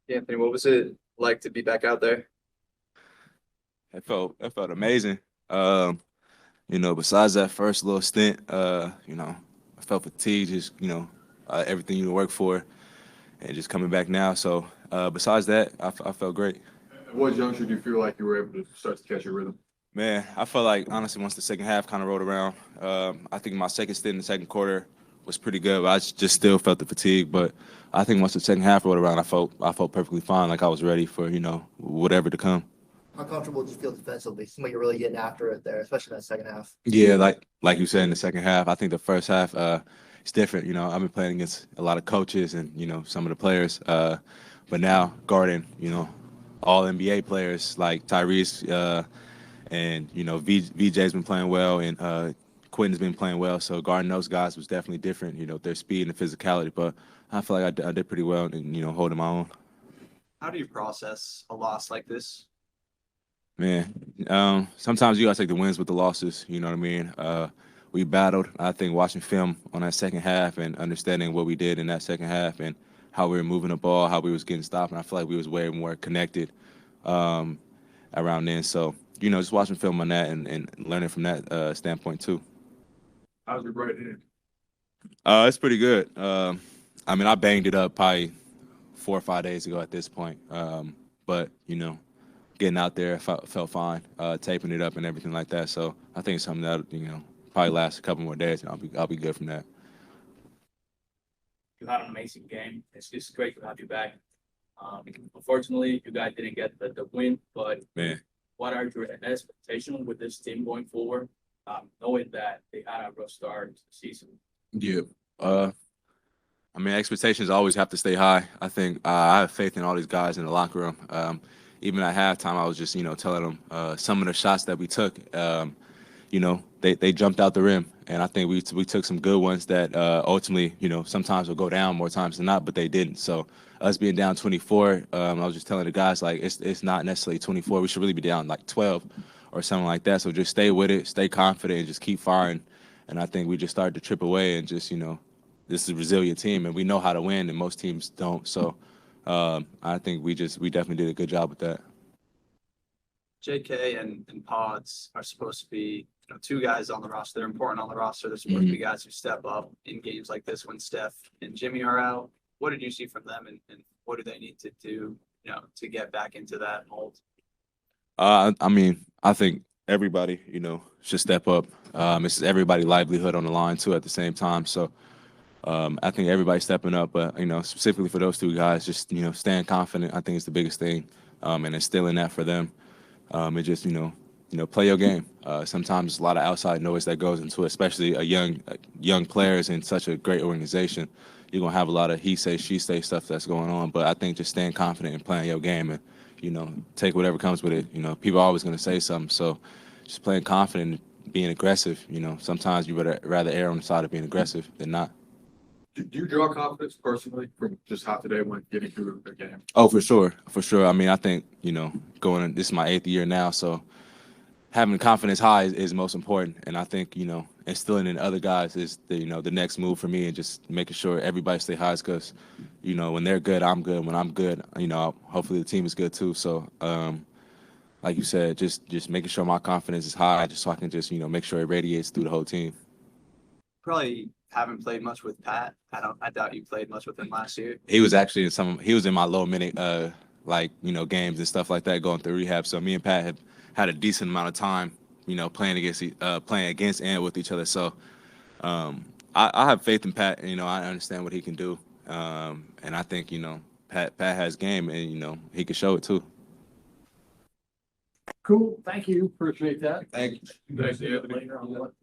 Anthony, what was it like to be back out there? It felt amazing. Besides that first little stint, I felt fatigued, just, everything you work for and just coming back now. So, besides that, I felt great. At what juncture do you feel like you were able to start to catch your rhythm? Man, I felt like, honestly, once the second half kind of rolled around, I think my second stint in the second quarter was pretty good, but I just still felt the fatigue. But I think once the second half rolled around, I felt perfectly fine, like I was ready for, whatever to come. How comfortable do you feel defensively? Seemed like you're really getting after it there, especially in that second half. Yeah, like you said in the second half, I think the first half it's different. I've been playing against a lot of coaches and some of the players, but now guarding all NBA players like Tyrese and VJ's been playing well and Quentin's been playing well. So guarding those guys was definitely different. Their speed and physicality, but I feel like I did pretty well and holding my own. How do you process a loss like this? Man, sometimes you gotta take the wins with the losses. You know what I mean? We battled. I think watching film on that second half and understanding what we did in that second half and how we were moving the ball, how we was getting stopped, and I feel like we was way more connected around then. So just watching film on that and learning from that standpoint too. How's your right hand? It's pretty good. I mean, I banged it up probably 4 or 5 days ago at this point, but getting out there felt fine, taping it up and everything like that. So I think it's something that probably last a couple more days, and I'll be good from that. You had an amazing game. It's just great to have you back. Unfortunately, you guys didn't get the win, but Man, what are your expectations with this team going forward, knowing that they had a rough start to the season? yeah. I mean, expectations always have to stay high. I think I have faith in all these guys in the locker room. Even at halftime, I was just telling them some of the shots that we took. They jumped out the rim, and I think we took some good ones that ultimately sometimes will go down more times than not, but they didn't. So us being down 24, I was just telling the guys like it's not necessarily 24. We should really be down like 12 or something like that. So just stay with it, stay confident, and just keep firing. And I think we just started to trip away and just this is a resilient team, and we know how to win, and most teams don't. So I think we definitely did a good job with that. JK and Pods are supposed to be two guys on the roster. They're important on the roster. They're supposed to be guys who step up in games like this when Steph and Jimmy are out. What did you see from them, and what do they need to do to get back into that mold? I mean, I think everybody, should step up. It's everybody's livelihood on the line too at the same time. So I think everybody's stepping up, but specifically for those two guys, just staying confident. I think is the biggest thing, and instilling that for them. And just play your game. Sometimes there's a lot of outside noise that goes into it, especially a young players in such a great organization. You're gonna have a lot of he say she say stuff that's going on, but I think just staying confident and playing your game and take whatever comes with it. People are always gonna say something, so just playing confident, and being aggressive. Sometimes you would rather err on the side of being aggressive than not. Do you draw confidence personally from just how today went getting through the game? Oh, for sure, for sure. I mean, I think this is my 8th year now, so having confidence high is most important. And I think instilling in other guys is the next move for me, and just making sure everybody stay high. Because when they're good, I'm good. When I'm good, hopefully the team is good too. So like you said, just making sure my confidence is high, just so I can just make sure it radiates through the whole team. Probably haven't played much with Pat. I doubt you played much with him last year. He was actually he was in my low minute games and stuff like that, going through rehab. So me and Pat had a decent amount of time playing against and with each other. So I have faith in Pat. I understand what he can do, and I think Pat has game, and he can show it too. Cool. Thank you. Appreciate that. Thank you. Thanks, Anthony. Later on what